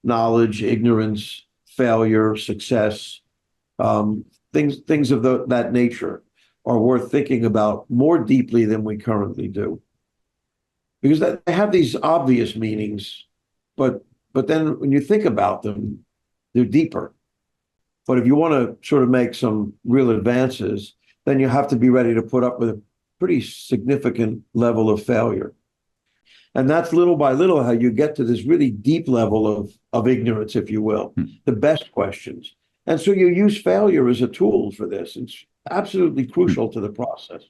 knowledge, ignorance, failure, success, things of that nature are worth thinking about more deeply than we currently do. Because they have these obvious meanings, but then when you think about them, they're deeper. But if you want to sort of make some real advances, then you have to be ready to put up with a pretty significant level of failure. And that's little by little how you get to this really deep level of ignorance, if you will, the best questions. And so you use failure as a tool for this. It's absolutely crucial to the process.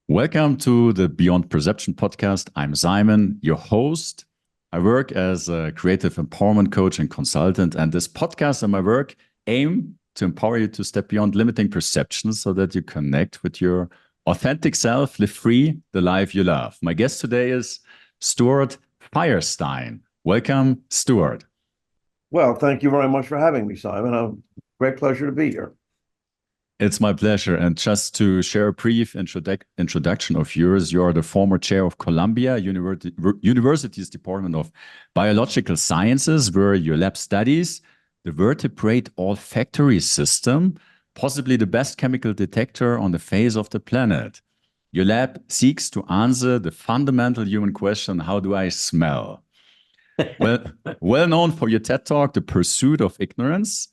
Welcome to the Beyond Perception podcast. I'm Simon, your host. I work as a creative empowerment coach and consultant, and this podcast and my work aim to empower you to step beyond limiting perceptions so that you connect with your authentic self, live free, the life you love. My guest today is Stuart Firestone. Welcome, Stuart. Well, thank you very much for having me, Simon. A great pleasure to be here. It's my pleasure. And just to share a brief introduction of yours, you are the former chair of Columbia University's Department of Biological Sciences, where your lab studies the vertebrate olfactory system, possibly the best chemical detector on the face of the planet. Your lab seeks to answer the fundamental human question, how do I smell? Well known for your TED Talk, The Pursuit of Ignorance.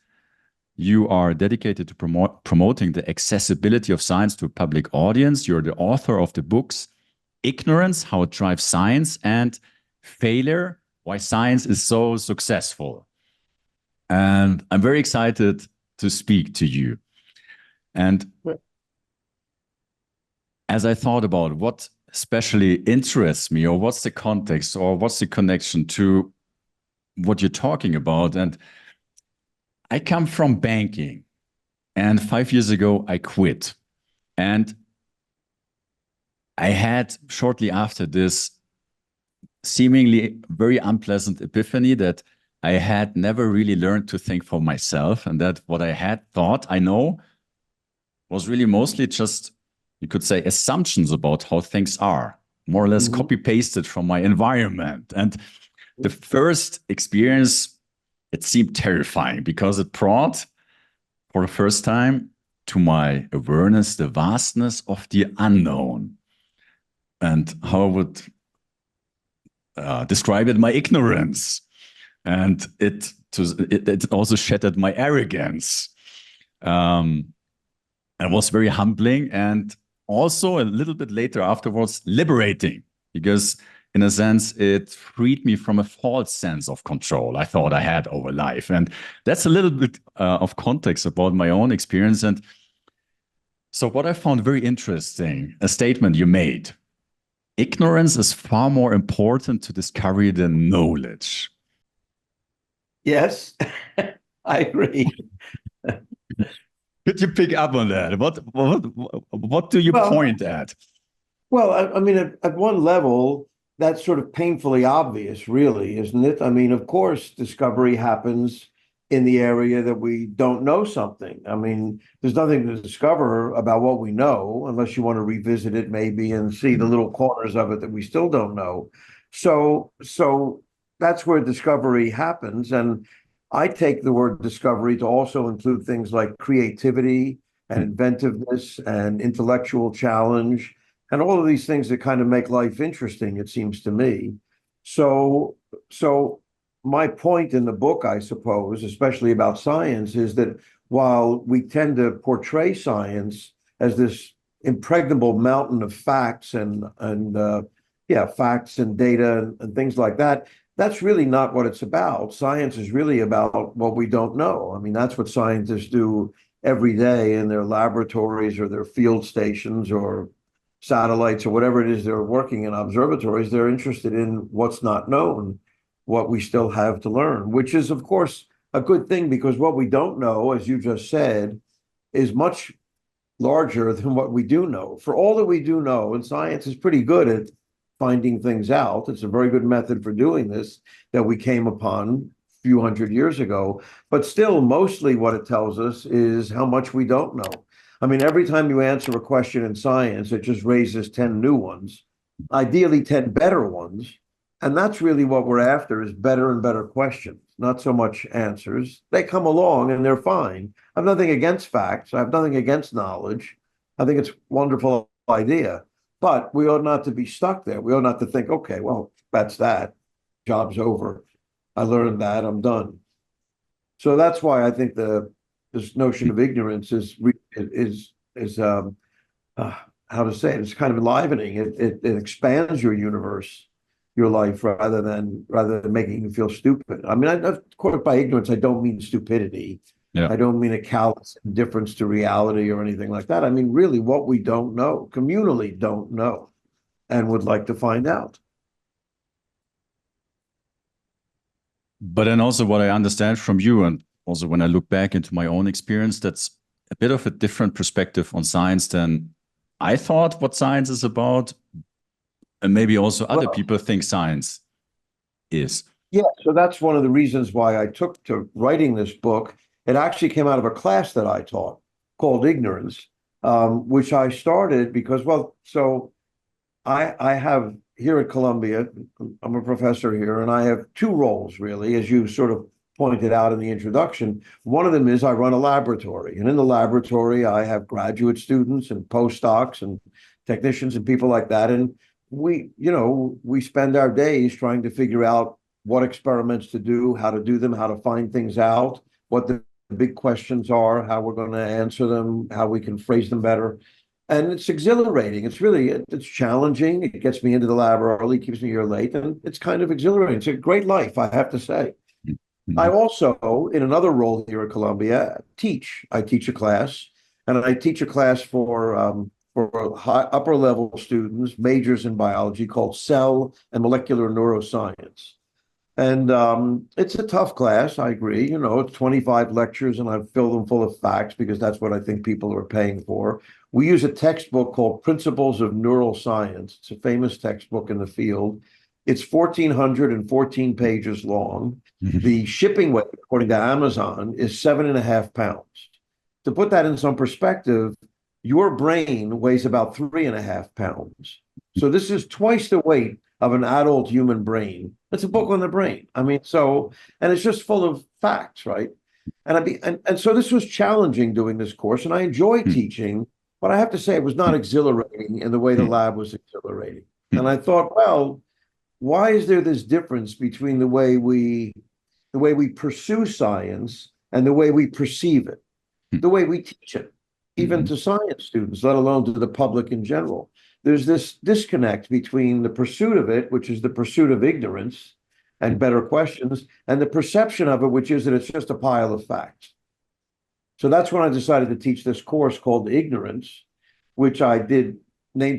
You are dedicated to promoting the accessibility of science to a public audience. You're the author of the books, Ignorance, How It Drives Science, and Failure, Why Science is So Successful. And I'm very excited to speak to you. And as I thought about what especially interests me, or what's the context, or what's the connection to what you're talking about, and I come from banking, and 5 years ago I quit. And I had shortly after this seemingly very unpleasant epiphany that I had never really learned to think for myself, and that what I had thought I know was really mostly just, you could say, assumptions about how things are, more or less copy-pasted from my environment. And the first experience, it seemed terrifying because it brought, for the first time, to my awareness the vastness of the unknown. And how I would describe it, my ignorance. And it also shattered my arrogance. And it was very humbling, and also a little bit later afterwards liberating, because in a sense it freed me from a false sense of control I thought I had over life. And that's a little bit of context about my own experience. And so what I found very interesting, a statement you made: ignorance is far more important to discovery than knowledge. Yes, I agree. Could you pick up on that? What do you point at? Well, I mean, at one level, that's sort of painfully obvious, really, isn't it? I mean, of course, discovery happens in the area that we don't know something. I mean, there's nothing to discover about what we know unless you want to revisit it maybe and see the little corners of it that we still don't know. So that's where discovery happens. And I take the word discovery to also include things like creativity and inventiveness and intellectual challenge and all of these things that kind of make life interesting, it seems to me. So my point in the book, I suppose, especially about science, is that while we tend to portray science as this impregnable mountain of facts and facts and data and things like that, that's really not what it's about. Science is really about what we don't know. I mean, that's what scientists do every day in their laboratories or their field stations or satellites or whatever it is they're working in observatories. They're interested in what's not known, what we still have to learn, which is, of course, a good thing, because what we don't know, as you just said, is much larger than what we do know. For all that we do know, and science is pretty good at finding things out. It's a very good method for doing this that we came upon a few hundred years ago. But still, mostly what it tells us is how much we don't know. I mean, every time you answer a question in science, it just raises 10 new ones, ideally 10 better ones. And that's really what we're after is better and better questions, not so much answers. They come along and they're fine. I have nothing against facts. I have nothing against knowledge. I think it's a wonderful idea, but we ought not to be stuck there. We ought not to think, okay, well, that's that. Job's over. I learned that. I'm done. So that's why I think this notion of ignorance is uh, how to say it. It's kind of enlivening. It expands your universe, your life, rather than making you feel stupid. I mean, of course, by ignorance, I don't mean stupidity. Yeah. I don't mean a callous indifference to reality or anything like that. I mean, really, what we don't know, communally don't know, and would like to find out. But then also what I understand from you, and also when I look back into my own experience, that's a bit of a different perspective on science than I thought what science is about. And maybe also other Well, people think science is. yeah, so that's one of the reasons why I took to writing this book. It actually came out of a class that I taught called Ignorance, which I started because, well, so I have here at Columbia, I'm a professor here, and I have two roles really, as you sort of pointed out in the introduction. One of them is I run a laboratory, and in the laboratory, I have graduate students and postdocs and technicians and people like that. And we spend our days trying to figure out what experiments to do, how to do them, how to find things out, what the big questions are, how we're going to answer them, how we can phrase them better. And it's exhilarating. It's challenging. It gets me into the lab early, keeps me here late, and it's kind of exhilarating. It's a great life, I have to say. I Mhm. also, in another role here at Columbia, teach. I teach a class, and I teach a class for upper level students, majors in biology, called Cell and Molecular Neuroscience. And it's a tough class, I agree. It's 25 lectures, and I've filled them full of facts because that's what I think people are paying for. We use a textbook called Principles of Neural Science. It's a famous textbook in the field. It's 1,414 pages long. Mhm. The shipping weight, according to Amazon, is 7.5 pounds. To put that in some perspective, your brain weighs about 3.5 pounds. So this is twice the weight of an adult human brain. It's a book on the brain. I mean, and it's just full of facts, right? And so this was challenging doing this course, and I enjoy teaching, but I have to say it was not exhilarating in the way the lab was exhilarating. And I thought, well, why is there this difference between the way we pursue science and the way we perceive it, the way we teach it, even Mhm. to science students, let alone to the public in general? There's this disconnect between the pursuit of it, which is the pursuit of ignorance and better questions, and the perception of it, which is that it's just a pile of facts. So that's when I decided to teach this course called Ignorance, which I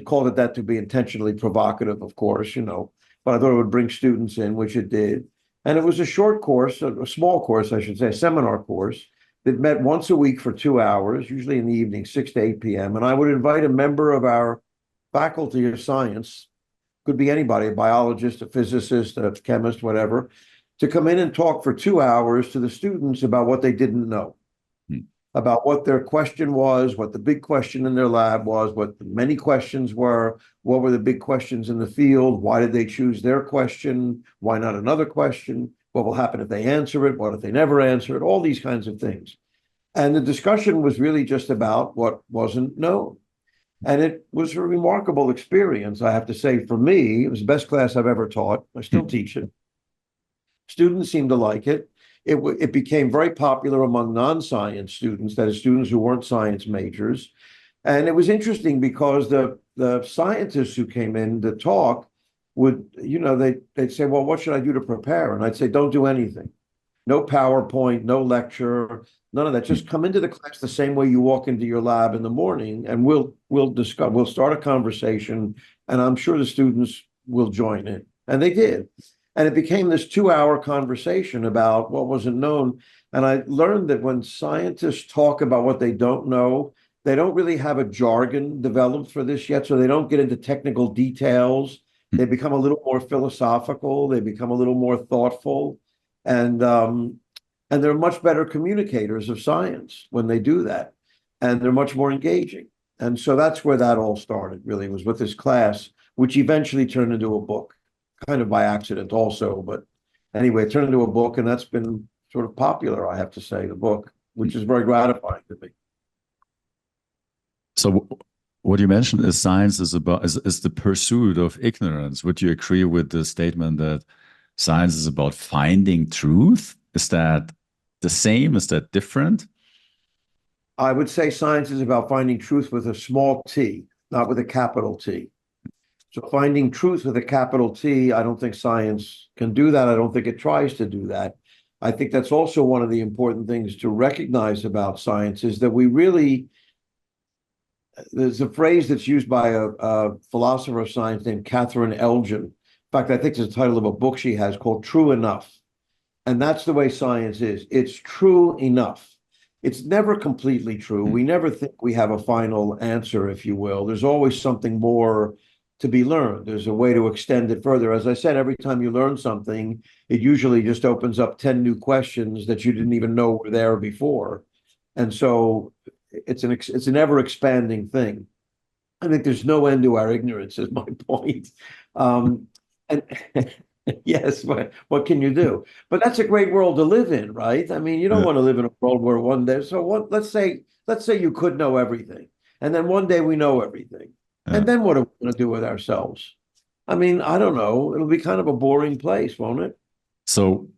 called it that to be intentionally provocative, of course, but I thought it would bring students in, which it did. And it was a short course, a small course, I should say, a seminar course that met once a week for 2 hours, usually in the evening, 6 to 8 p.m. And I would invite a member of our faculty of science, could be anybody, a biologist, a physicist, a chemist, whatever, to come in and talk for 2 hours to the students about what they didn't know, about what their question was, what the big question in their lab was, what the many questions were, what were the big questions in the field, why did they choose their question, why not another question, what will happen if they answer it, what if they never answer it, all these kinds of things. And the discussion was really just about what wasn't known. And it was a remarkable experience, I have to say. For me, it was the best class I've ever taught. I still teach it. Students seemed to like it. It became very popular among non-science students, that is, students who weren't science majors. And it was interesting because the scientists who came in to talk they'd say, well, what should I do to prepare? And I'd say, don't do anything. No PowerPoint, no lecture, none of that. Just come into the class the same way you walk into your lab in the morning, and we'll start a conversation, and I'm sure the students will join in. And they did. And it became this 2 hour conversation about what wasn't known. And I learned that when scientists talk about what they don't know, they don't really have a jargon developed for this yet. So they don't get into technical details. They become a little more philosophical. They become a little more thoughtful. And they're much better communicators of science when they do that. And they're much more engaging. And so that's where that all started, really, was with this class, which eventually turned into a book. kind of by accident also. But anyway, it turned into a book, and that's been sort of popular, I have to say, the book, which is very gratifying to me. So what you mentioned is science is the pursuit of ignorance. Would you agree with the statement that science is about finding truth? Is that the same? Is that different? I would say science is about finding truth with a small t, not with a capital T. So finding truth with a capital T, I don't think science can do that. I don't think it tries to do that. I think that's also one of the important things to recognize about science is that we really, there's a phrase that's used by a philosopher of science named Catherine Elgin. In fact, I think it's the title of a book she has called True Enough. And that's the way science is. It's true enough. It's never completely true. We never think we have a final answer, if you will. There's always something more to be learned. There's a way to extend it further. As I said, every time you learn something, it usually just opens up 10 new questions that you didn't even know were there before. And so it's an ever expanding thing. I think there's no end to our ignorance, is my point. And yes, what can you do? But that's a great world to live in, right? I mean, you don't Yeah. want to live in a world where one day, so what, let's say you could know everything, and then one day we know everything. Yeah. And then what are we going to do with ourselves? I mean, I don't know. It'll be kind of a boring place, won't it? So,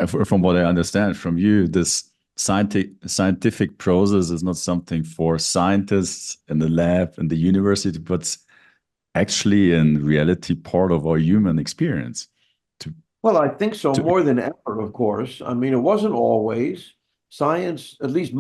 from what I understand from you, this scientific process is not something for scientists in the lab in the university, but actually in reality part of our human experience. To, Well, I think so, to more than ever, of course. I mean, it wasn't always. Science, at least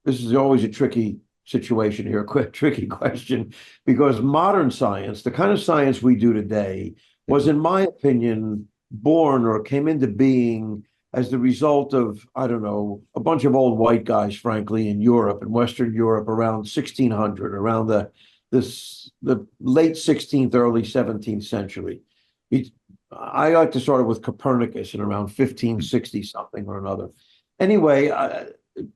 this is always a tricky situation here, quick, tricky question, because modern science, the kind of science we do today, was, in my opinion, born or came into being as the result of, I don't know, a bunch of old white guys, frankly, in Europe, in Western Europe, around 1600, around the late 16th, early 17th century. I like to start it with Copernicus in around 1560 something or another. Anyway,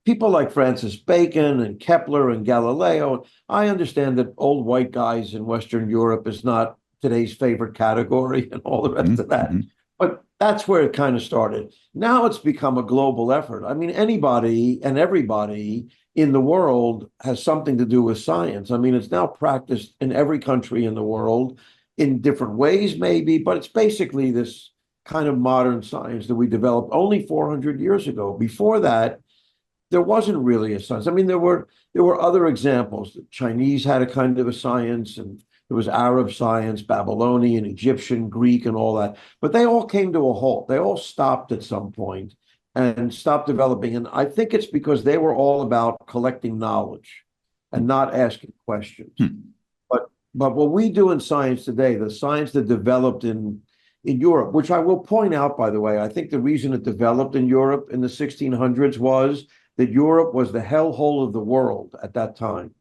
people like Francis Bacon and Kepler and Galileo, I understand that old white guys in Western Europe is not today's favorite category and all the rest of that. But that's where it kind of started. Now it's become a global effort. I mean, anybody and everybody in the world has something to do with science. I mean, it's now practiced in every country in the world in different ways, maybe, but it's basically this kind of modern science that we developed only 400 years ago. Before that, there wasn't really a science. I mean, there were other examples. The Chinese had a kind of a science, and there was Arab science, Babylonian, Egyptian, Greek, and all that. But they all came to a halt. They all stopped at some point and stopped developing. And I think it's because they were all about collecting knowledge and not asking questions. But what we do in science today, the science that developed in Europe, which I will point out, by the way, I think the reason it developed in Europe in the 1600s was that Europe was the hellhole of the world at that time.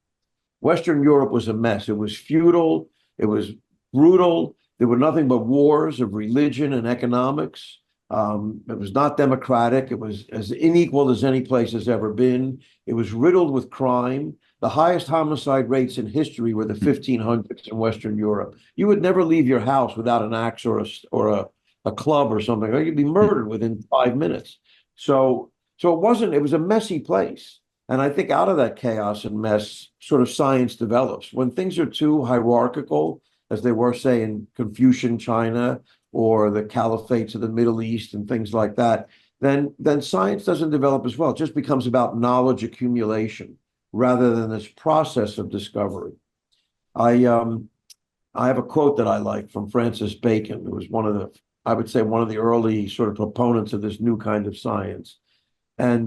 Western Europe was a mess. It was feudal. It was brutal. There were nothing but wars of religion and economics. It was not democratic. It was as unequal as any place has ever been. It was riddled with crime. The highest homicide rates in history were the 1500s in Western Europe. You would never leave your house without an axe or a club or something. You'd be murdered within 5 minutes. So it was a messy place. And I think out of that chaos and mess, sort of science develops. When things are too hierarchical, as they were, say, in Confucian China or the caliphates of the Middle East and things like that, then science doesn't develop as well. It just becomes about knowledge accumulation rather than this process of discovery. I have a quote that I like from Francis Bacon, who was I would say, one of the early sort of proponents of this new kind of science. And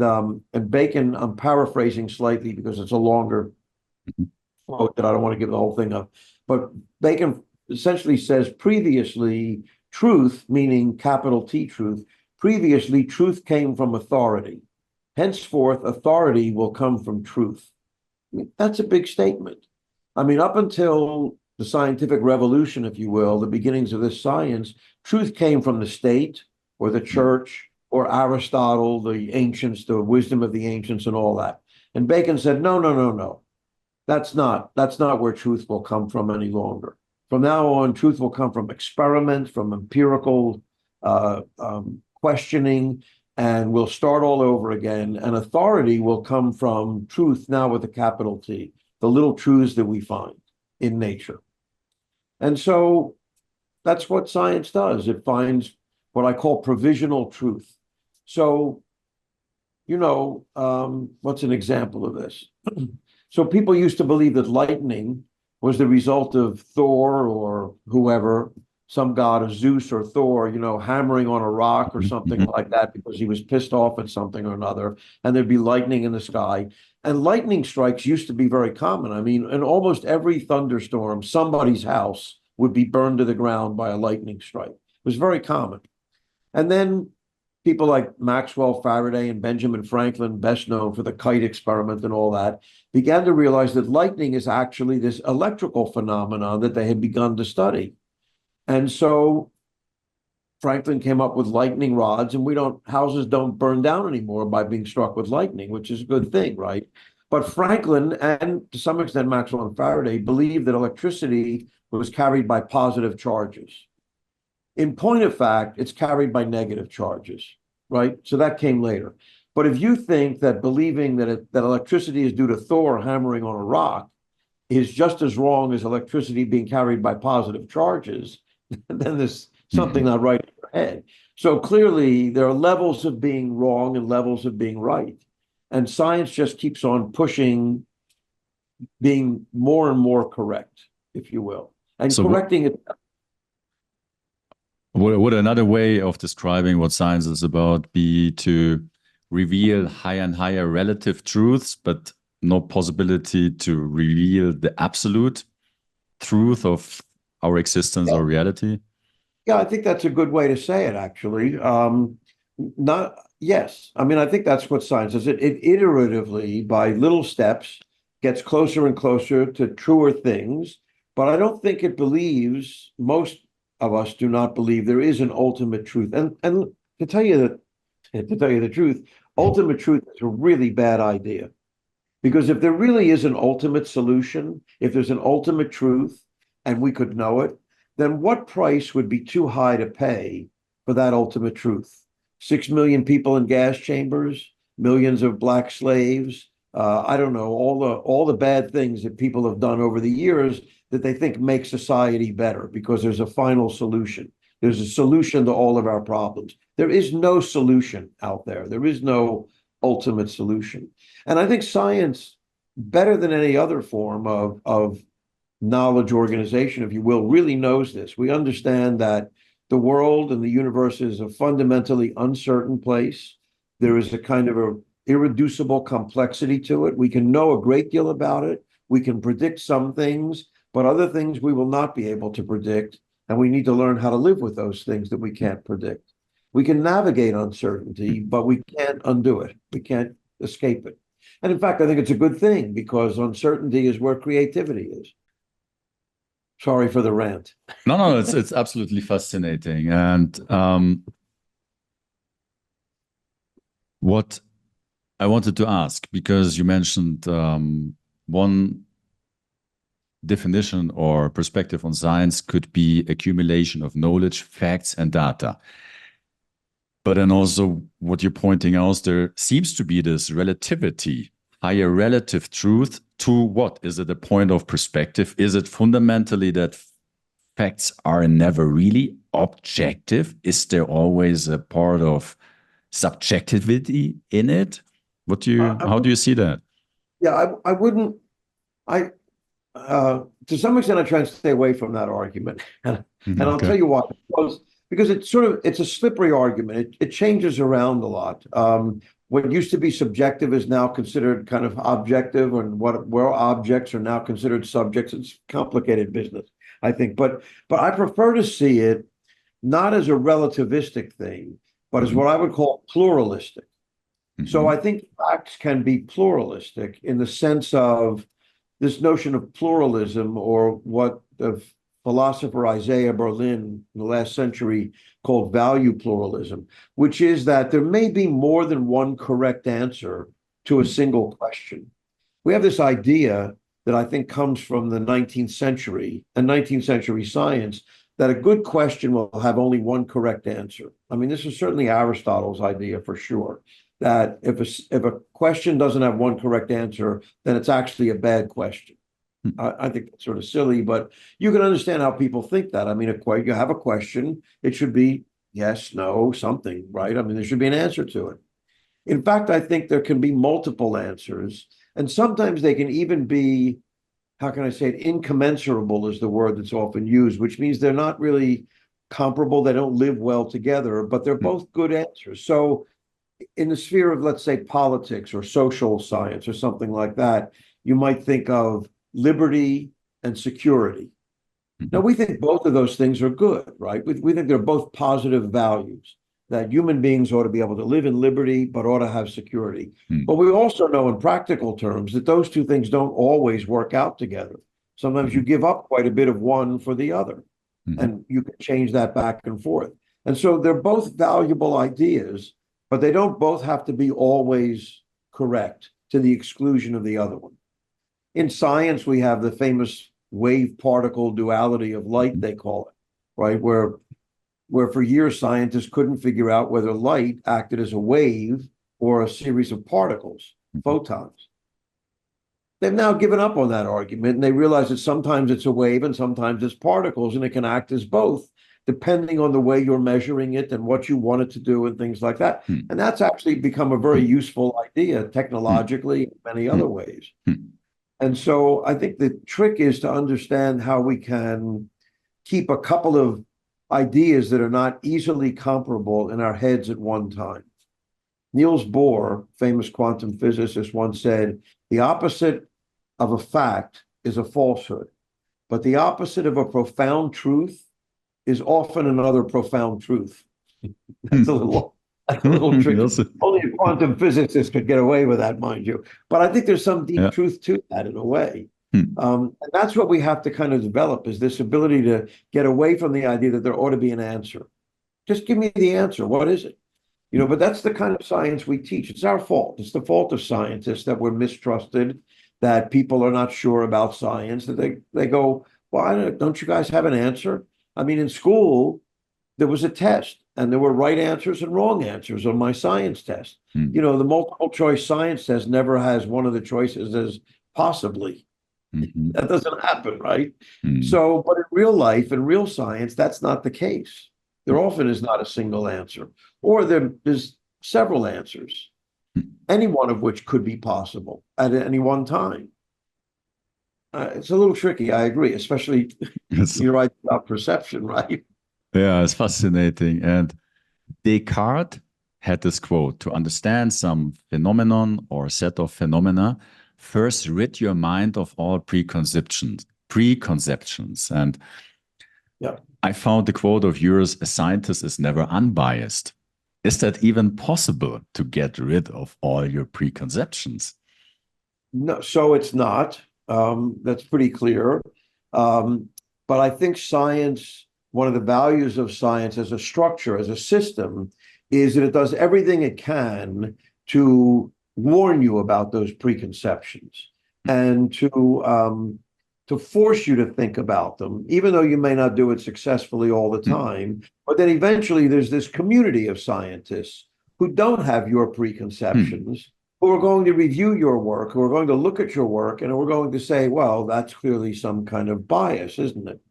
Bacon, I'm paraphrasing slightly because it's a longer quote that I don't want to give the whole thing up. But Bacon essentially says, previously, truth, meaning capital T truth, previously truth came from authority. Henceforth, authority will come from truth. I mean, that's a big statement. I mean, up until the scientific revolution, if you will, the beginnings of this science, truth came from the state or the church or Aristotle, the ancients, the wisdom of the ancients and all that. And Bacon said, no. That's not where truth will come from any longer. From now on, truth will come from experiment, from empirical questioning, and we'll start all over again. And authority will come from truth, now with a capital T, the little truths that we find in nature. And so that's what science does. It finds what I call provisional truth. So, what's an example of this? So people used to believe that lightning was the result of Thor or whoever, some god of Zeus or Thor, hammering on a rock or something like that because he was pissed off at something or another, and there'd be lightning in the sky. And lightning strikes used to be very common. I mean, in almost every thunderstorm, somebody's house would be burned to the ground by a lightning strike. It was very common. And then people like Maxwell, Faraday, and Benjamin Franklin, best known for the kite experiment and all that, began to realize that lightning is actually this electrical phenomenon that they had begun to study. And so Franklin came up with lightning rods, and houses don't burn down anymore by being struck with lightning, which is a good thing, right? But Franklin, and to some extent Maxwell and Faraday, believed that electricity was carried by positive charges. In point of fact, it's carried by negative charges, right? So that came later. But if you think that believing that electricity is due to Thor hammering on a rock is just as wrong as electricity being carried by positive charges, then there's something not right in your head. So clearly, there are levels of being wrong and levels of being right. And science just keeps on pushing, being more and more correct, if you will. And so correcting it. Would another way of describing what science is about be to reveal higher and higher relative truths, but no possibility to reveal the absolute truth of our existence or reality? Yeah, I think that's a good way to say it, actually. Yes. I mean, I think that's what science is. It iteratively, by little steps, gets closer and closer to truer things. But I don't think it believes, most of us do not believe there is an ultimate truth. And to tell you the truth, ultimate truth is a really bad idea. Because if there really is an ultimate solution, if there's an ultimate truth, and we could know it, then what price would be too high to pay for that ultimate truth? 6 million people in gas chambers, millions of black slaves, I don't know, all the bad things that people have done over the years that they think make society better because there's a final solution. There's a solution to all of our problems. There is no solution out there. There is no ultimate solution. And I think science, better than any other form of knowledge organization, if you will, really knows this. We understand that the world and the universe is a fundamentally uncertain place. There is a kind of a irreducible complexity to it. We can know a great deal about it. We can predict some things, but other things we will not be able to predict. And we need to learn how to live with those things that we can't predict. We can navigate uncertainty, but we can't undo it. We can't escape it. And in fact, I think it's a good thing because uncertainty is where creativity is. Sorry for the rant. No, it's absolutely fascinating. And what I wanted to ask, because you mentioned one definition or perspective on science could be accumulation of knowledge, facts, and data. But then also what you're pointing out, there seems to be this relativity, higher relative truth to what? Is it a point of perspective? Is it fundamentally that facts are never really objective? Is there always a part of subjectivity in it? How do you see that? Yeah, I wouldn't, to some extent, I try and stay away from that argument. And I'll tell you why. Because it's a slippery argument. It changes around a lot. What used to be subjective is now considered kind of objective, and where objects are now considered subjects. It's complicated business, I think. But I prefer to see it not as a relativistic thing, but as what I would call pluralistic. So I think facts can be pluralistic in the sense of this notion of pluralism, or what the philosopher Isaiah Berlin in the last century called value pluralism, which is that there may be more than one correct answer to a single question. We have this idea that I think comes from the 19th century and 19th century science, that a good question will have only one correct answer. I mean, this is certainly Aristotle's idea for sure, that if a question doesn't have one correct answer, then it's actually a bad question. I think it's sort of silly, but you can understand how people think that. I mean, you have a question, it should be yes, no, something, right? I mean, there should be an answer to it. In fact, I think there can be multiple answers, and sometimes they can even be, how can I say it, incommensurable is the word that's often used, which means they're not really comparable, they don't live well together, but they're both good answers. So in the sphere of, let's say, politics or social science or something like that, you might think of liberty and security. Now, we think both of those things are good, right? We think they're both positive values, that human beings ought to be able to live in liberty, but ought to have security. But we also know in practical terms that those two things don't always work out together. Sometimes you give up quite a bit of one for the other, and you can change that back and forth. And so they're both valuable ideas, but they don't both have to be always correct to the exclusion of the other one. In science, we have the famous wave particle duality of light, they call it, right? Where for years scientists couldn't figure out whether light acted as a wave or a series of particles, photons. They've now given up on that argument, and they realize that sometimes it's a wave and sometimes it's particles, and it can act as both, depending on the way you're measuring it and what you want it to do and things like that. And that's actually become a very useful idea technologically in many other ways. And so I think the trick is to understand how we can keep a couple of ideas that are not easily comparable in our heads at one time. Niels Bohr, famous quantum physicist, once said, the opposite of a fact is a falsehood, but the opposite of a profound truth is often another profound truth. That's a little tricky. Yes. Only a quantum physicist could get away with that, mind you. But I think there's some deep truth to that in a way. And that's what we have to kind of develop, is this ability to get away from the idea that there ought to be an answer. Just give me the answer. What is it? But that's the kind of science we teach. It's our fault. It's the fault of scientists that we're mistrusted, that people are not sure about science, that they go, well, don't you guys have an answer? I mean, in school, there was a test, and there were right answers and wrong answers on my science test. The multiple choice science test never has one of the choices as possibly. That doesn't happen, right? So, but in real life, in real science, that's not the case. There often is not a single answer, or there's several answers, any one of which could be possible at any one time. It's a little tricky, I agree, especially you're right about perception, right? Yeah, it's fascinating. And Descartes had this quote: to understand some phenomenon or set of phenomena, first rid your mind of all preconceptions. And I found the quote of yours, a scientist is never unbiased. Is that even possible, to get rid of all your preconceptions? No, so it's not. That's pretty clear. But I think science, one of the values of science as a structure, as a system, is that it does everything it can to warn you about those preconceptions and to force you to think about them, even though you may not do it successfully all the time. But then eventually there's this community of scientists who don't have your preconceptions, who are going to review your work, who are going to look at your work, and we're going to say, well, that's clearly some kind of bias, isn't it?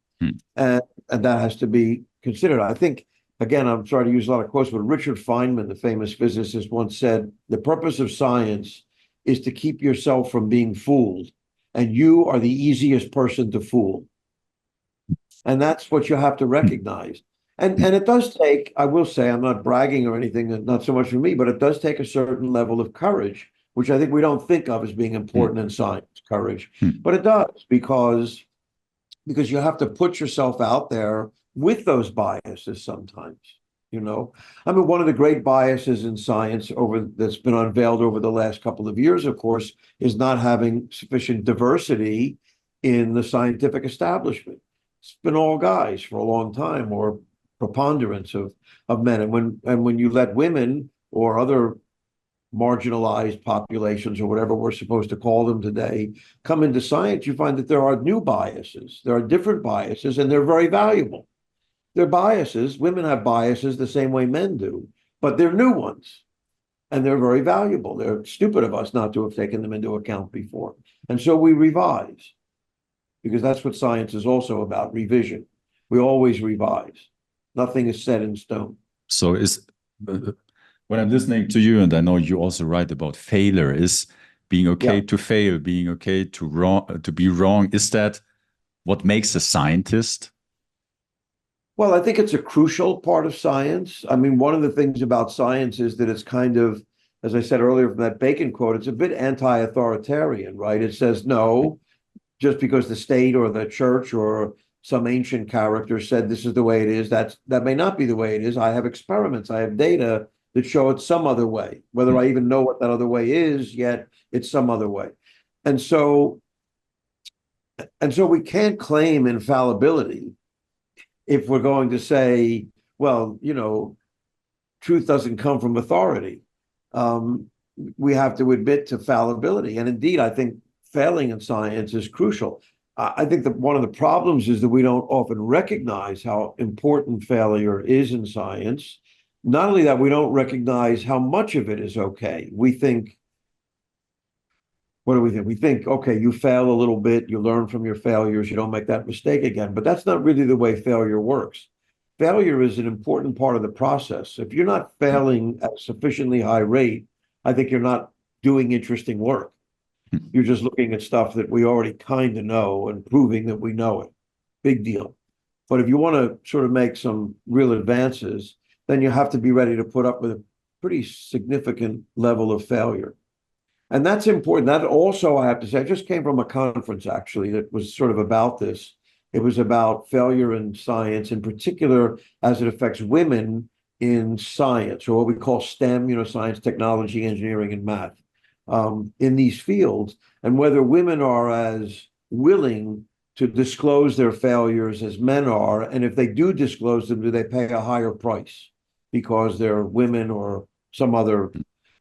And that has to be considered. I think, again, I'm sorry to use a lot of quotes, but Richard Feynman, the famous physicist, once said, the purpose of science is to keep yourself from being fooled, and you are the easiest person to fool. And that's what you have to recognize. And it does take, I will say, I'm not bragging or anything, not so much for me, but it does take a certain level of courage, which I think we don't think of as being important in science, courage. But it does, because you have to put yourself out there with those biases sometimes. I mean, one of the great biases in science that's been unveiled over the last couple of years, of course, is not having sufficient diversity in the scientific establishment. It's been all guys for a long time, or preponderance of men. And when you let women or other marginalized populations or whatever we're supposed to call them today come into science, you find that there are new biases. There are different biases, and they're very valuable. They're biases. Women have biases the same way men do, but they're new ones, and they're very valuable. They're stupid of us not to have taken them into account before. And so we revise, because that's what science is also about, revision. We always revise. Nothing is set in stone. So is when I'm listening to you, and I know you also write about failure, is being okay Yeah. to fail, being okay to be wrong. Is that what makes a scientist? Well, I think it's a crucial part of science. I mean, one of the things about science is that it's kind of, as I said earlier from that Bacon quote, it's a bit anti-authoritarian, right? It says, no, just because the state or the church or some ancient character said this is the way it is, that may not be the way it is. I have experiments, I have data that show it's some other way, whether I even know what that other way is, yet it's some other way. And so we can't claim infallibility if we're going to say, well, truth doesn't come from authority. We have to admit to fallibility. And indeed, I think failing in science is crucial. I think that one of the problems is that we don't often recognize how important failure is in science. Not only that, we don't recognize how much of it is okay. We think, what do we think? We think, okay, you fail a little bit, you learn from your failures, you don't make that mistake again. But that's not really the way failure works. Failure is an important part of the process. If you're not failing at a sufficiently high rate, I think you're not doing interesting work. You're just looking at stuff that we already kind of know and proving that we know it. Big deal. But if you want to sort of make some real advances, then you have to be ready to put up with a pretty significant level of failure. And that's important. That also, I have to say, I just came from a conference actually that was sort of about this. It was about failure in science, in particular, as it affects women in science, or what we call STEM, science, technology, engineering, and math, in these fields, and whether women are as willing to disclose their failures as men are. And if they do disclose them, do they pay a higher price because they're women or some other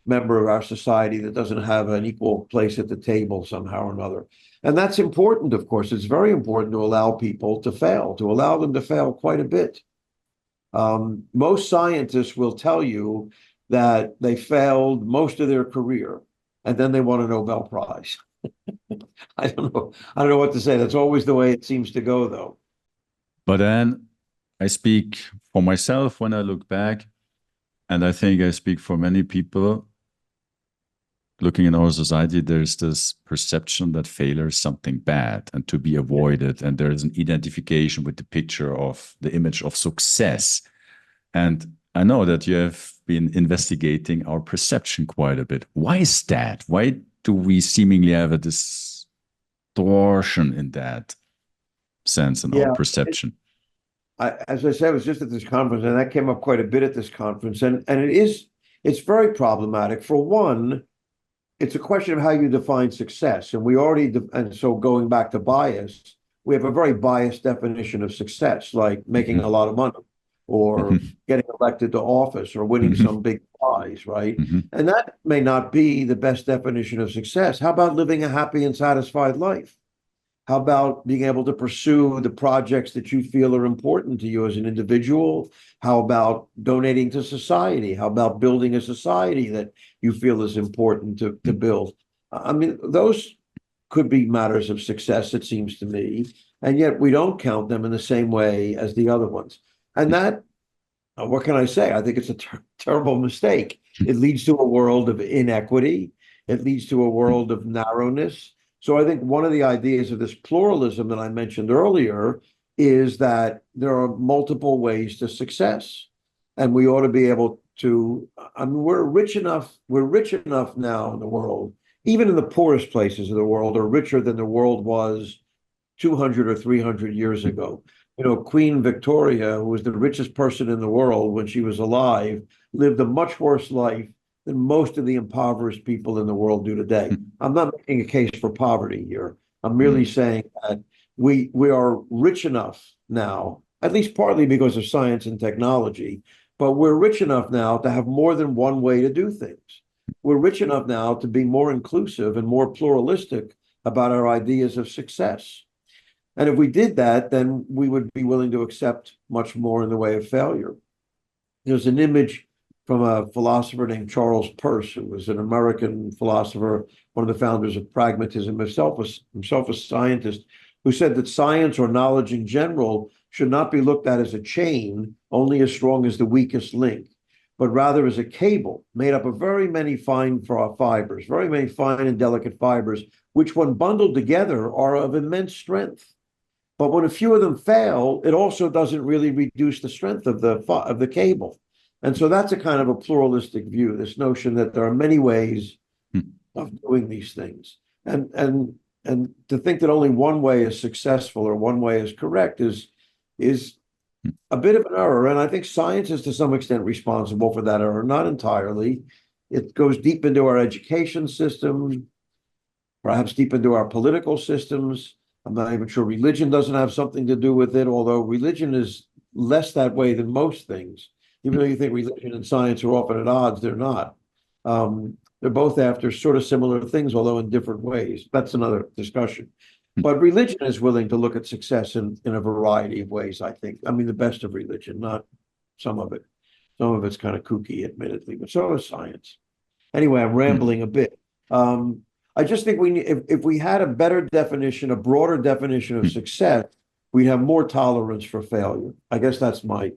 member of our society that doesn't have an equal place at the table somehow or another? And that's important, of course. It's very important to allow people to fail, to allow them to fail quite a bit. Most scientists will tell you that they failed most of their career, and then they won a Nobel Prize. I don't know what to say. That's always the way it seems to go, though. But then I speak for myself when I look back, and I think I speak for many people. Looking in our society, there's this perception that failure is something bad and to be avoided. And there is an identification with the picture of the image of success. And I know that you have been investigating our perception quite a bit. Why is that? Why do we seemingly have a distortion in that sense in our Yeah. perception? As I said, I was just at this conference, and that came up quite a bit at this conference. And it's very problematic. For one, it's a question of how you define success. And and so going back to bias, we have a very biased definition of success, like making a lot of money or getting elected to office or winning some big prize, right? And that may not be the best definition of success. How about living a happy and satisfied life? How about being able to pursue the projects that you feel are important to you as an individual? How about donating to society? How about building a society that you feel is important to build? I mean, those could be matters of success, it seems to me, and yet we don't count them in the same way as the other ones. And that, what can I say? I think it's a terrible mistake. It leads to a world of inequity. It leads to a world of narrowness. So I think one of the ideas of this pluralism that I mentioned earlier is that there are multiple ways to success. And we ought to be able to, I mean, we're rich enough now in the world, even in the poorest places of the world are richer than the world was 200 or 300 years ago. Queen Victoria, who was the richest person in the world when she was alive, lived a much worse life than most of the impoverished people in the world do today. I'm not making a case for poverty here. I'm merely saying that we are rich enough now, at least partly because of science and technology, but we're rich enough now to have more than one way to do things. we're rich enough now to be more inclusive and more pluralistic about our ideas of success. And if we did that, then we would be willing to accept much more in the way of failure. There's an image from a philosopher named Charles Peirce, who was an American philosopher, one of the founders of pragmatism, himself a scientist, who said that science or knowledge in general should not be looked at as a chain, only as strong as the weakest link, but rather as a cable made up of very many fine fibers, very many fine and delicate fibers, which when bundled together are of immense strength. But when a few of them fail, it also doesn't really reduce the strength of the cable. And so that's a kind of a pluralistic view, this notion that there are many ways of doing these things. And to think that only one way is successful or one way is correct is a bit of an error. And I think science is to some extent responsible for that error, not entirely. It goes deep into our education system, perhaps deep into our political systems. I'm not even sure religion doesn't have something to do with it, although religion is less that way than most things. Even though you think religion and science are often at odds, they're not. They're both after sort of similar things, although in different ways. That's another discussion. But religion is willing to look at success in a variety of ways, I think. I mean, the best of religion, not some of it. Some of it's kind of kooky, admittedly, but so is science. Anyway, I'm rambling a bit. I just think if we had a better definition, a broader definition of success, we'd have more tolerance for failure. I guess that's my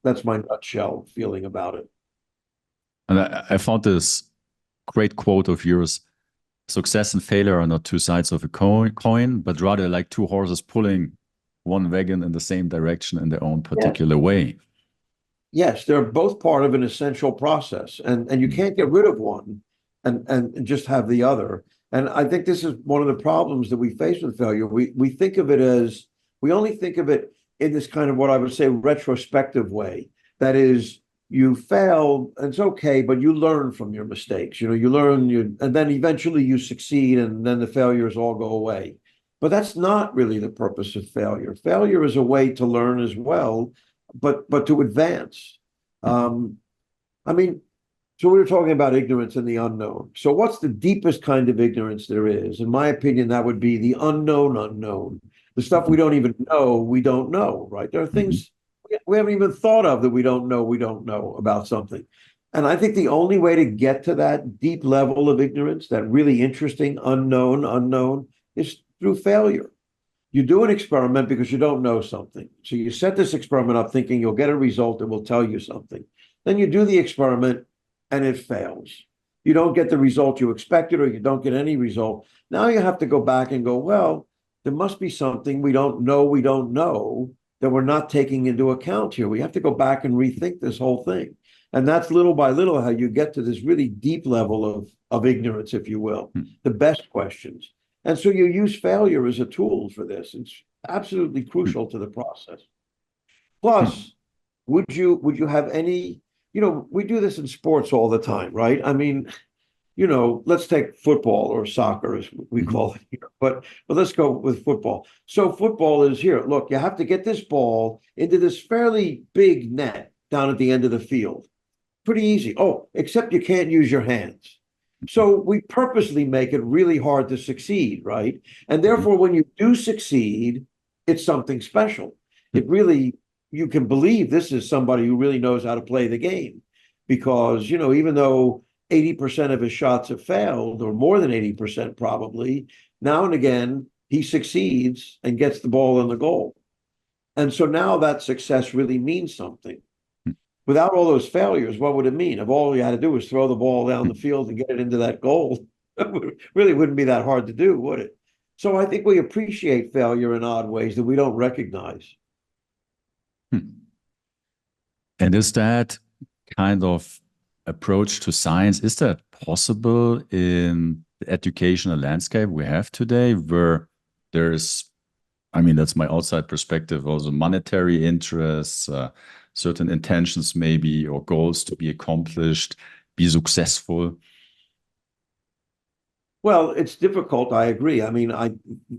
nutshell feeling about it. And I found this great quote of yours: success and failure are not two sides of a coin, but rather like two horses pulling one wagon in the same direction in their own particular way. Yes, they're both part of an essential process, and you can't get rid of one and just have the other. And I think this is one of the problems that we face with failure. We think of it as, we only think of it in this kind of what I would say retrospective way. That is, you failed, and it's okay, but you learn from your mistakes. You learn, and then eventually you succeed, and then the failures all go away. But that's not really the purpose of failure. Failure is a way to learn as well, but to advance. I mean, so we were talking about ignorance and the unknown. So what's the deepest kind of ignorance there is? In my opinion, that would be the unknown unknown. The stuff we don't even know, we don't know, right? There are things we haven't even thought of that we don't know about something. And I think the only way to get to that deep level of ignorance, that really interesting unknown, is through failure. You do an experiment because you don't know something. So you set this experiment up thinking you'll get a result that will tell you something. Then you do the experiment and it fails. You don't get the result you expected, or you don't get any result. Now you have to go back and go, well, there must be something we don't know that we're not taking into account here. We have to go back and rethink this whole thing. And that's little by little how you get to this really deep level of ignorance, if you will, the best questions. And so you use failure as a tool for this. It's absolutely crucial to the process. Plus, would you have any, we do this in sports all the time, right? I mean, let's take football or soccer, as we call it here, but let's go with football. So football is here. Look, you have to get this ball into this fairly big net down at the end of the field. Pretty easy. Oh, except you can't use your hands. So we purposely make it really hard to succeed, right? And therefore, when you do succeed, it's something special. It really, you can believe this is somebody who really knows how to play the game, because, even though 80% of his shots have failed, or more than 80% probably, now and again, he succeeds and gets the ball in the goal. And so now that success really means something. Without all those failures, what would it mean? If all you had to do was throw the ball down the field and get it into that goal, it really wouldn't be that hard to do, would it? So I think we appreciate failure in odd ways that we don't recognize. And is that kind of approach to science, is that possible in the educational landscape we have today, where there's, I mean, that's my outside perspective, also monetary interests, certain intentions maybe, or goals to be accomplished, be successful? Well, it's difficult. I agree. I mean,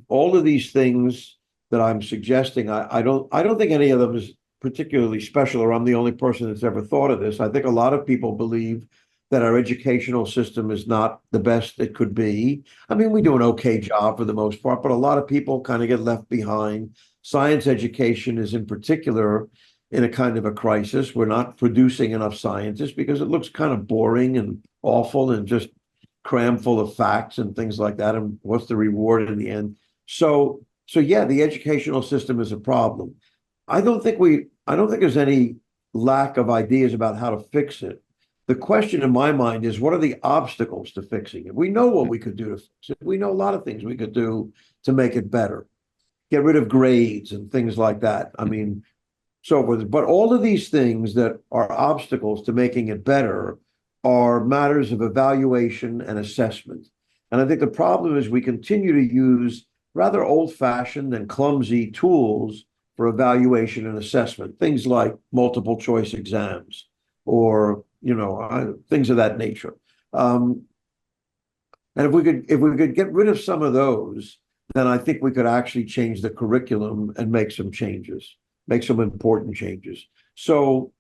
all of these things that I'm suggesting, I don't think any of them is particularly special, or I'm the only person that's ever thought of this. I think a lot of people believe that our educational system is not the best it could be. I mean, we do an okay job for the most part, but a lot of people kind of get left behind. Science education is in particular in a kind of a crisis. We're not producing enough scientists because it looks kind of boring and awful and just crammed full of facts and things like that. And what's the reward in the end? So yeah, the educational system is a problem. I don't think there's any lack of ideas about how to fix it. The question in my mind is, what are the obstacles to fixing it? We know what we could do to fix it. We know a lot of things we could do to make it better. Get rid of grades and things like that. I mean, so forth. But all of these things that are obstacles to making it better are matters of evaluation and assessment. And I think the problem is we continue to use rather old-fashioned and clumsy tools for evaluation and assessment, things like multiple choice exams or things of that nature. And if we could get rid of some of those, then I think we could actually change the curriculum and make some changes, make some important changes. So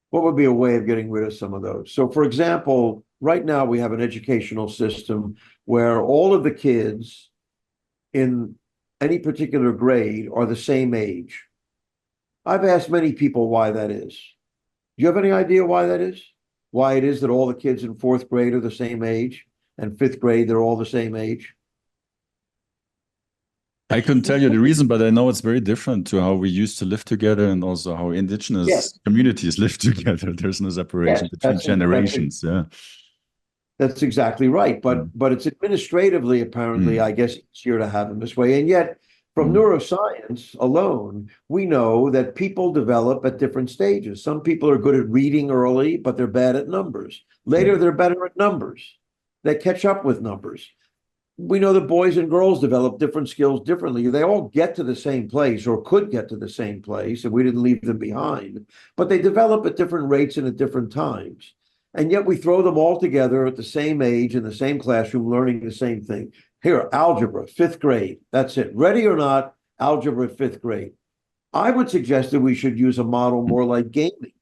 what would be a way of getting rid of some of those? So for example, right now we have an educational system where all of the kids in any particular grade are the same age. I've asked many people why that is. Do you have any idea why that is? Why it is that all the kids in fourth grade are the same age and fifth grade, they're all the same age? I couldn't tell you the reason, but I know it's very different to how we used to live together and also how Yes, indigenous communities live together. There's no separation yes, between generations. Yeah. that's exactly right. Mm, But it's administratively, apparently, mm, I guess, easier to have them this way. And yet, from mm, neuroscience alone, we know that people develop at different stages. Some people are good at reading early, but they're bad at numbers. Later, mm, they're better at numbers. They catch up with numbers. We know that boys and girls develop different skills differently. They all get to the same place or could get to the same place, and we didn't leave them behind, but they develop at different rates and at different times. And yet we throw them all together at the same age in the same classroom, learning the same thing. Here, algebra, fifth grade. That's it. Ready or not, algebra, fifth grade. I would suggest that we should use a model more like gaming.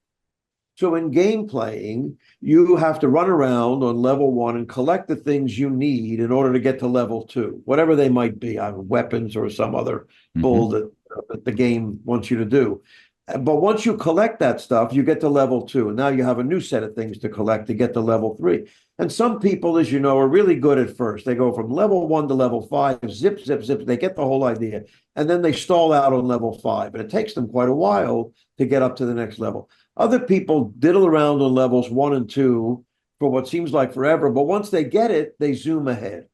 So in game playing, you have to run around on level one and collect the things you need in order to get to level two, whatever they might be, either weapons or some other bull mhm. that the game wants you to do. But once you collect that stuff, you get to level two. And now you have a new set of things to collect to get to level three. And some people, as you know, are really good at first. They go from level one to level five, zip, zip, zip. They get the whole idea. And then they stall out on level five. And it takes them quite a while to get up to the next level. Other people diddle around on levels one and two for what seems like forever. But once they get it, they zoom ahead.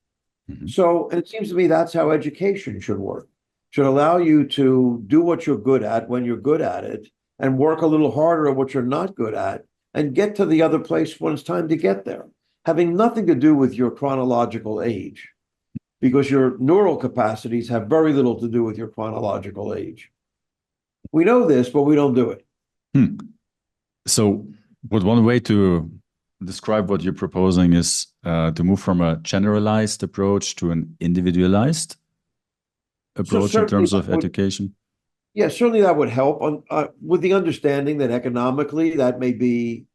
Mhm. So it seems to me that's how education should work. Should allow you to do what you're good at when you're good at it and work a little harder at what you're not good at and get to the other place when it's time to get there, having nothing to do with your chronological age, because your neural capacities have very little to do with your chronological age. We know this, but we don't do it. Hmm. So, would one way to describe what you're proposing is to move from a generalized approach to an individualized So approach in certainly terms that of would, education? yeah, certainly that would help on with the understanding that economically that may be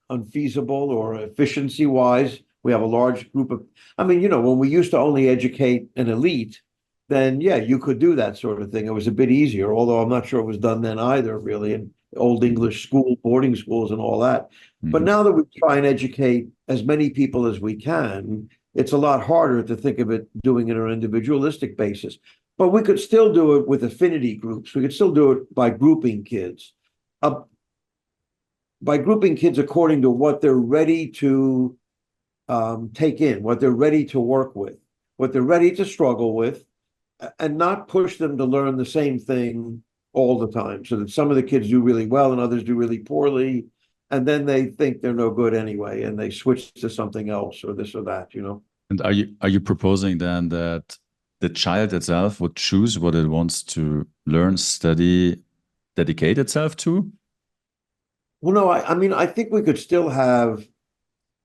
unfeasible or efficiency wise. We have a large group of, I mean, when we used to only educate an elite, then yeah, you could do that sort of thing. It was a bit easier, although I'm not sure it was done then either, really, in old Mhm, English school, boarding schools and all that. But mhm, now that we try and educate as many people as we can, it's a lot harder to think of it doing it on an individualistic basis. But we could still do it with affinity groups. We could still do it uh, by grouping kids according to what they're ready to take in, what they're ready to work with, what they're ready to struggle with, and not push them to learn the same thing all the time. So that some of the kids do really well and others do really poorly. And then they think they're no good anyway, and they switch to something else or this or that. And are you proposing then that the child itself would choose what it wants to learn, study, dedicate itself to? Well, no, I mean, I think we could still have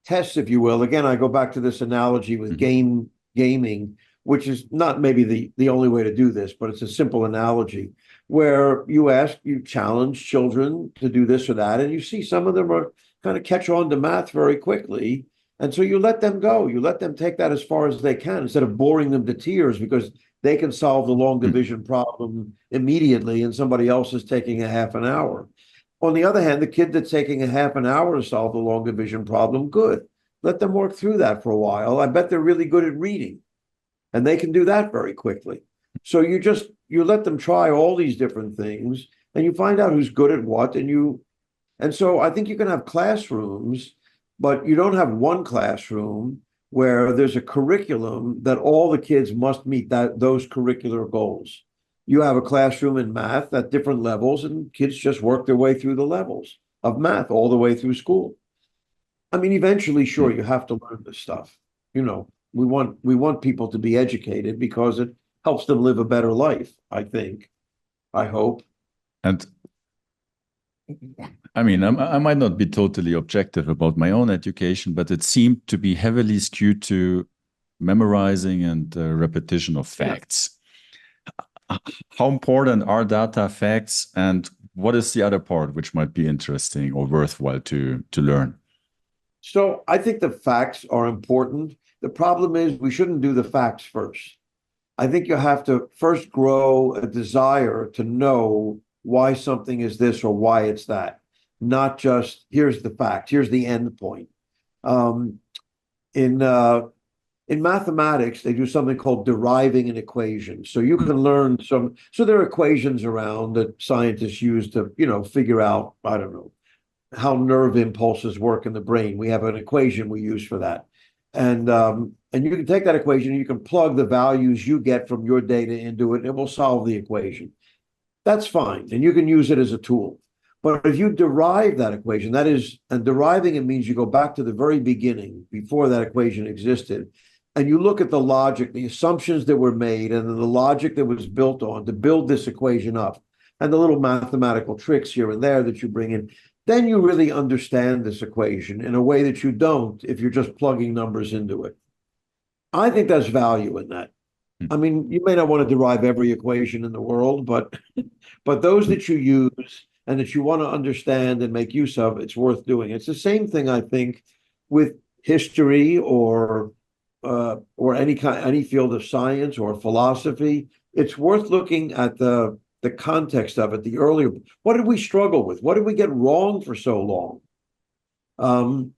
tests, if you will. Again, I go back to this analogy with Mhm, gaming, which is not maybe the only way to do this, but it's a simple analogy where you challenge children to do this or that, and you see some of them are kind of catch on to math very quickly. And so you let them go. You let them take that as far as they can instead of boring them to tears because they can solve the long division problem immediately and somebody else is taking a half an hour. On the other hand, the kid that's taking a half an hour to solve the long division problem, good. Let them work through that for a while. I bet they're really good at reading and they can do that very quickly. So you let them try all these different things and you find out who's good at what. And so I think you can have classrooms, but you don't have one classroom where there's a curriculum that all the kids must meet those curricular goals. You have a classroom in math at different levels, and kids just work their way through the levels of math all the way through school. I mean, eventually, sure, you have to learn this stuff. You know, we want people to be educated because it helps them live a better life, I think. I hope. And I mean, I might not be totally objective about my own education, but it seemed to be heavily skewed to memorizing and repetition of facts. How important are data, facts, and what is the other part which might be interesting or worthwhile to learn? So I think the facts are important. The problem is we shouldn't do the facts first. I think you have to first grow a desire to know why something is this or why it's that, not just here's the fact, here's the end point. In mathematics, they do something called deriving an equation. So you can learn so there are equations around that scientists use to, figure out, I don't know, how nerve impulses work in the brain. We have an equation we use for that. And you can take that equation and you can plug the values you get from your data into it, and it will solve the equation. That's fine. And you can use it as a tool. But if you derive that equation, and deriving it means you go back to the very beginning before that equation existed, and you look at the logic, the assumptions that were made, and the logic that was built on to build this equation up, and the little mathematical tricks here and there that you bring in, then you really understand this equation in a way that you don't if you're just plugging numbers into it. I think there's value in that. I mean, you may not want to derive every equation in the world, but those that you use and that you want to understand and make use of, it's worth doing. It's the same thing, I think, with history or any field of science or philosophy. It's worth looking at the context of it, the earlier. What did we struggle with? What did we get wrong for so long?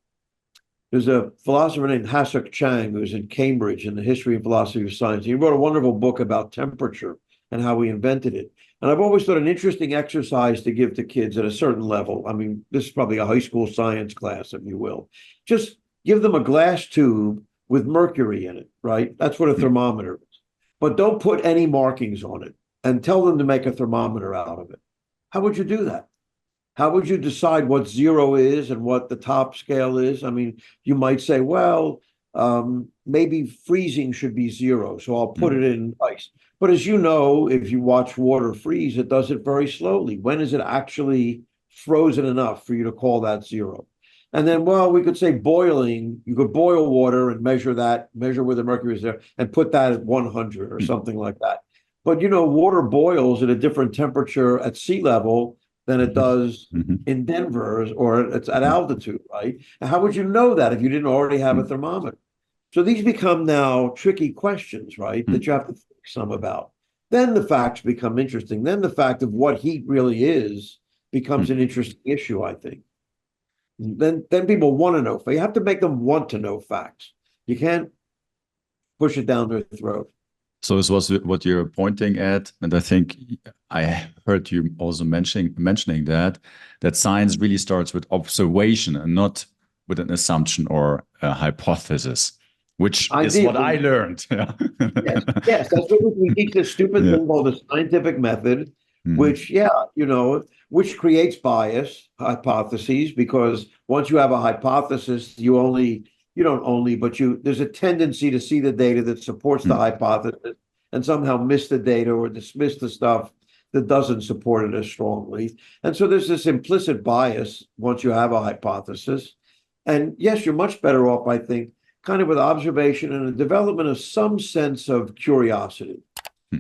There's a philosopher named Hasuk Chang who's in Cambridge in the history and philosophy of science. He wrote a wonderful book about temperature and how we invented it. And I've always thought an interesting exercise to give to kids at a certain level. I mean, this is probably a high school science class, if you will. Just give them a glass tube with mercury in it, right? That's what a thermometer is. But don't put any markings on it and tell them to make a thermometer out of it. How would you do that? How would you decide what zero is and what the top scale is? I mean, you might say, well, maybe freezing should be zero, so I'll put it in ice. But as you know, if you watch water freeze, it does it very slowly. When is it actually frozen enough for you to call that zero? And then, well, we could say boiling. You could boil water and measure where the mercury is there, and put that at 100 or something like that. But, water boils at a different temperature at sea level than it does in Denver or it's at altitude, right? And how would you know that if you didn't already have a thermometer? So these become now tricky questions, right? That you have to think some about. Then the facts become interesting. Then the fact of what heat really is becomes an interesting issue, I think. Then people want to know. You have to make them want to know facts. You can't push it down their throat. So this was what you're pointing at, and I think I heard you also mentioning that science really starts with observation and not with an assumption or a hypothesis, which is what I learned. Yes, that's what we teach this stupid thing called the scientific method, which which creates bias hypotheses, because once you have a hypothesis, there's a tendency to see the data that supports the hypothesis and somehow miss the data or dismiss the stuff that doesn't support it as strongly. And so there's this implicit bias once you have a hypothesis. And yes, you're much better off, I think, kind of with observation and the development of some sense of curiosity.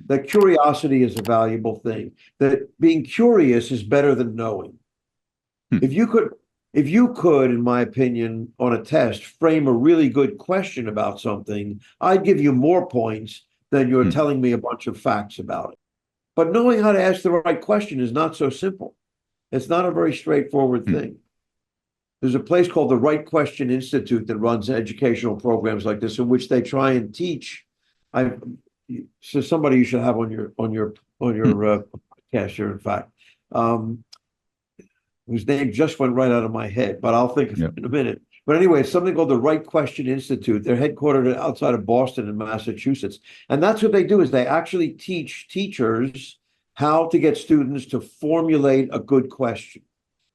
That curiosity is a valuable thing, that being curious is better than knowing. If you if you could, in my opinion, on a test, frame a really good question about something, I'd give you more points than you're Hmm. telling me a bunch of facts about it. But knowing how to ask the right question is not so simple. It's not a very straightforward Hmm. thing. There's a place called the Right Question Institute that runs educational programs like this, in which they try and teach. I so somebody you should have on your Hmm. podcast here, in fact, um, whose name just went right out of my head, but I'll think of Yeah. it in a minute. But anyway, it's something called the Right Question Institute. They're headquartered outside of Boston in Massachusetts, and that's what they do is they actually teach teachers how to get students to formulate a good question.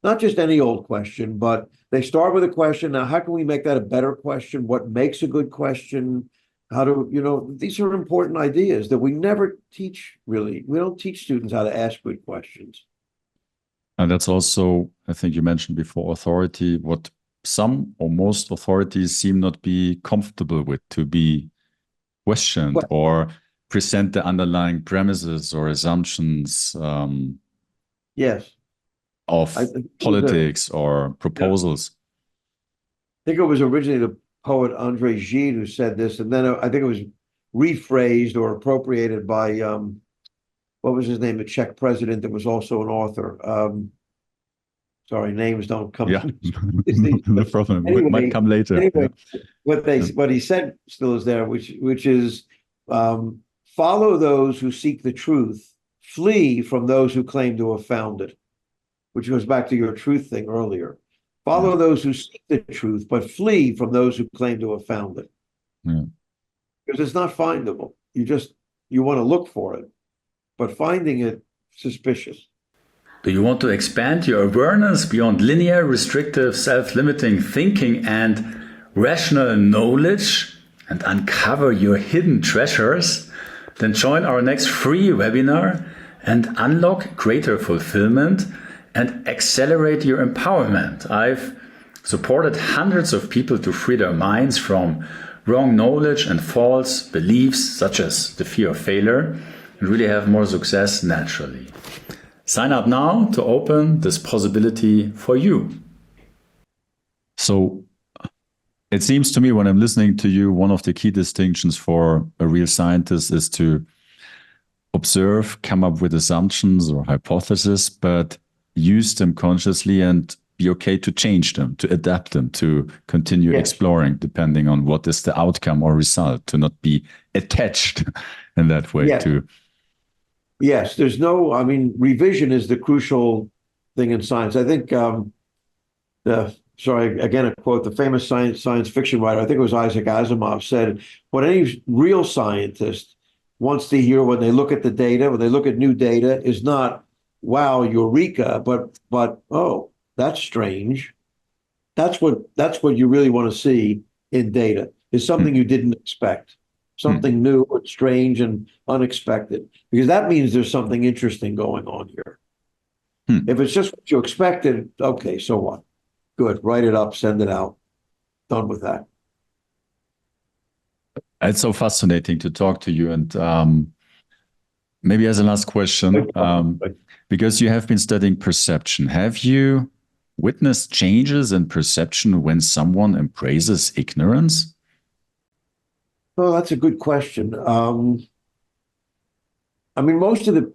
Not just any old question, but they start with a question. Now, how can we make that a better question? What makes a good question? How to, these are important ideas that we never teach really. We don't teach students how to ask good questions. And that's also, I think you mentioned before, authority, what some or most authorities seem not be comfortable with, to be questioned But or present the underlying premises or assumptions yes, I of think it was politics or yeah, I proposals. think it was originally the poet Andre Gide who said this, and then I think it was rephrased or appropriated by what was his name, the Czech president that was also an author. Sorry, names don't come Yeah, to me. no But problem. It might anyway, come later. Yeah. anyway, Yeah. what he said still is there, which is follow those who seek the truth, flee from those who claim to have found it, which goes back to your truth thing earlier. Yeah. Follow those who seek the truth, but flee from those who claim to have found it. Yeah. Because it's not findable. You want to look for it, but finding it suspicious. Do you want to expand your awareness beyond linear, restrictive, self-limiting thinking and rational knowledge and uncover your hidden treasures? Then join our next free webinar and unlock greater fulfillment and accelerate your empowerment. I've supported hundreds of people to free their minds from wrong knowledge and false beliefs, such as the fear of failure, and really have more success naturally. Sign up now to open this possibility for you. So it seems to me when I'm listening to you, one of the key distinctions for a real scientist is to observe, come up with assumptions or hypotheses, but use them consciously and be okay to change them, to adapt them, to continue Yes. exploring depending on what is the outcome or result, to not be attached in that way Yes. to. Yes, revision is the crucial thing in science. I think, sorry, again, a quote, the famous science fiction writer, I think it was Isaac Asimov, said, what any real scientist wants to hear when they look at the data, when they look at new data, is not, wow, eureka, but oh, that's strange. That's what you really want to see in data, is something you didn't expect. Something new and strange and unexpected, because that means there's something interesting going on here. If it's just what you expected, okay, so what? Good, write it up, send it out. Done with that. It's so fascinating to talk to you. And maybe as a last question, because you have been studying perception, have you witnessed changes in perception when someone embraces ignorance? Oh, that's a good question. Most of the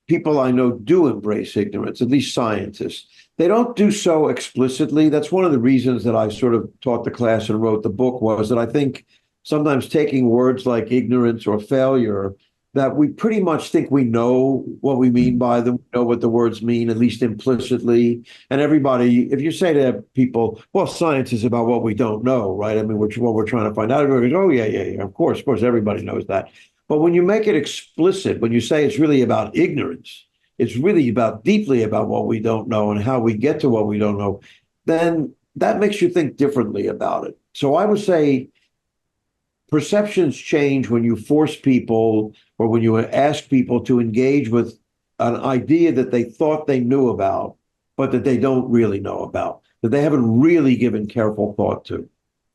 people I know do embrace ignorance, at least scientists. They don't do so explicitly. That's one of the reasons that I sort of taught the class and wrote the book, was that I think sometimes taking words like ignorance or failure, that we pretty much think we know what we mean by them, know what the words mean, at least implicitly. And everybody, if you say to people, well, science is about what we don't know, right? What we're trying to find out, everybody goes, oh, yeah, of course, everybody knows that. But when you make it explicit, when you say it's really about ignorance, it's really deeply about what we don't know and how we get to what we don't know, then that makes you think differently about it. So I would say perceptions change when you force people or when you ask people to engage with an idea that they thought they knew about, but that they don't really know about, that they haven't really given careful thought to.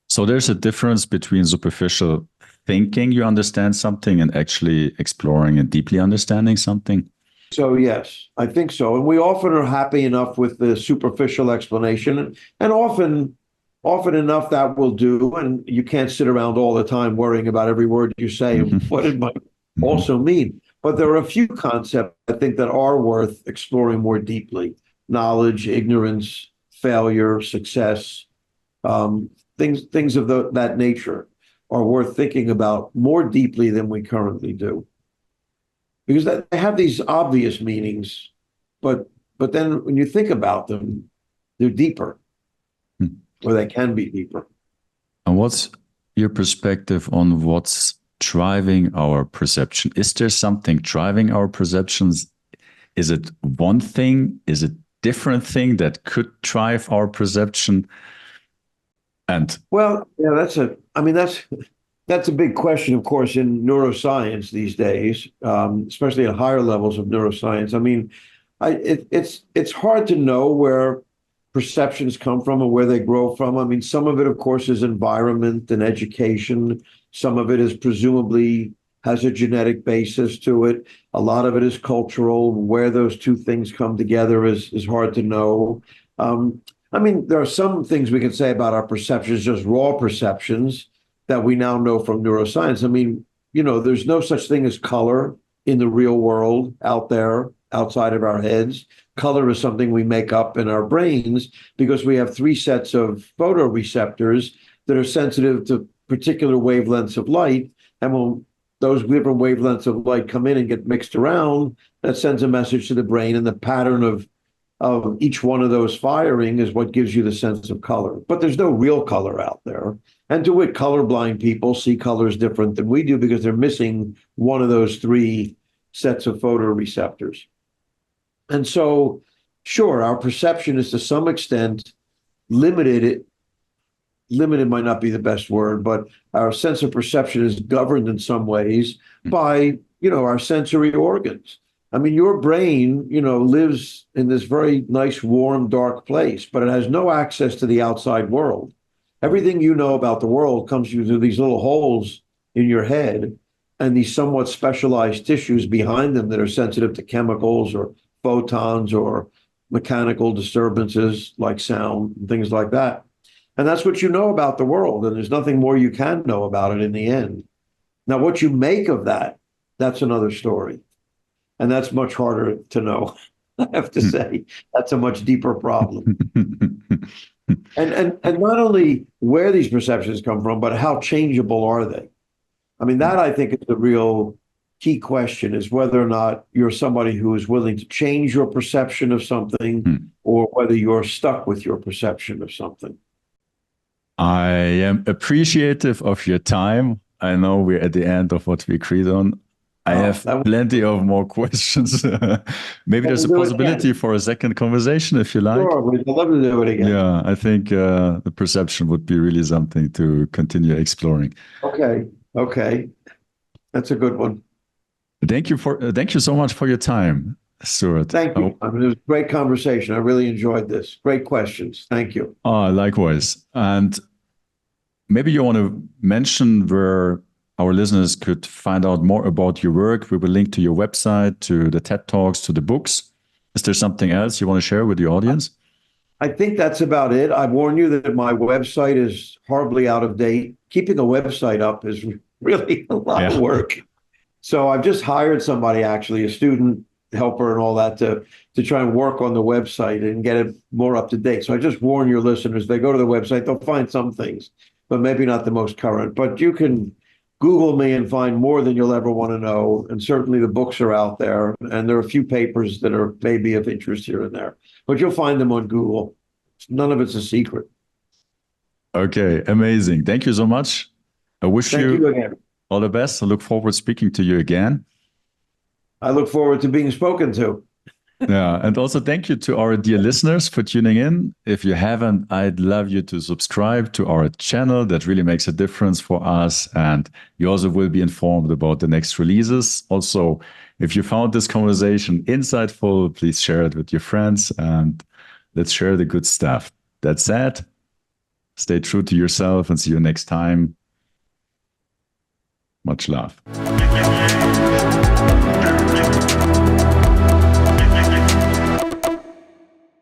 So there's a difference between superficial thinking you understand something and actually exploring and deeply understanding something? so, yes, I think so. And we often are happy enough with the superficial explanation, and often enough that will do. And you can't sit around all the time worrying about every word you say and what it might also mean. But there are a few concepts I think that are worth exploring more deeply: knowledge, ignorance, failure, success, things of that nature are worth thinking about more deeply than we currently do, because they have these obvious meanings, but then when you think about them, they're deeper, or they can be deeper. And what's your perspective on what's driving our perception? Is there something driving our perceptions? Is it one thing? Is it different thing that could drive our perception? And well, yeah, that's a big question, of course, in neuroscience these days, especially at higher levels of neuroscience. I mean, it's hard to know where perceptions come from and where they grow from. I mean, some of it, of course, is environment and education. Some of it is presumably has a genetic basis to it. A lot of it is cultural. Where those two things come together is hard to know. I mean, there are some things we can say about our perceptions, just raw perceptions, that we now know from neuroscience. I mean, there's no such thing as color in the real world out there, outside of our heads. Color is something we make up in our brains because we have 3 sets of photoreceptors that are sensitive to particular wavelengths of light. And when those different wavelengths of light come in and get mixed around, that sends a message to the brain, and the pattern of each one of those firing is what gives you the sense of color. But there's no real color out there. And to it, colorblind people see colors different than we do because they're missing one of those 3 sets of photoreceptors. And so, sure, our perception is to some extent limited. Limited might not be the best word, but our sense of perception is governed in some ways by, our sensory organs. I mean, your brain, lives in this very nice, warm, dark place, but it has no access to the outside world. Everything you know about the world comes through these little holes in your head and these somewhat specialized tissues behind them that are sensitive to chemicals or photons or mechanical disturbances like sound and things like that. And that's what you know about the world, and there's nothing more you can know about it in the end. Now, what you make of that, that's another story. And that's much harder to know, I have to say. That's a much deeper problem. And not only where these perceptions come from, but how changeable are they? I mean, that I think is the real key question, is whether or not you're somebody who is willing to change your perception of something or whether you're stuck with your perception of something. I am appreciative of your time. I know we're at the end of what we agreed on. I have plenty of more questions. Maybe there's a possibility for a second conversation if you like. Sure, we'd love to do it again. Yeah, I think the perception would be really something to continue exploring. Okay. That's a good one. Thank you so much for your time, Stuart. Thank you. I mean, it was a great conversation. I really enjoyed this. Great questions. Thank you. Likewise. And maybe you want to mention where our listeners could find out more about your work. We will link to your website, to the TED Talks, to the books. Is there something else you want to share with the audience? I think that's about it. I warn you that my website is horribly out of date. Keeping a website up is really a lot of work. So I've just hired somebody, actually, a student helper and all that, to try and work on the website and get it more up to date. So I just warn your listeners, they go to the website, they'll find some things, but maybe not the most current. But you can Google me and find more than you'll ever want to know. And certainly the books are out there. And there are a few papers that are maybe of interest here and there. But you'll find them on Google. None of it's a secret. Okay, amazing. Thank you so much. I wish you again all the best. I look forward to speaking to you again. I look forward to being spoken to. Yeah, and also thank you to our dear listeners for tuning in. If you haven't, I'd love you to subscribe to our channel. That really makes a difference for us. And you also will be informed about the next releases. Also, if you found this conversation insightful, please share it with your friends and let's share the good stuff. That said, stay true to yourself and see you next time. Much love.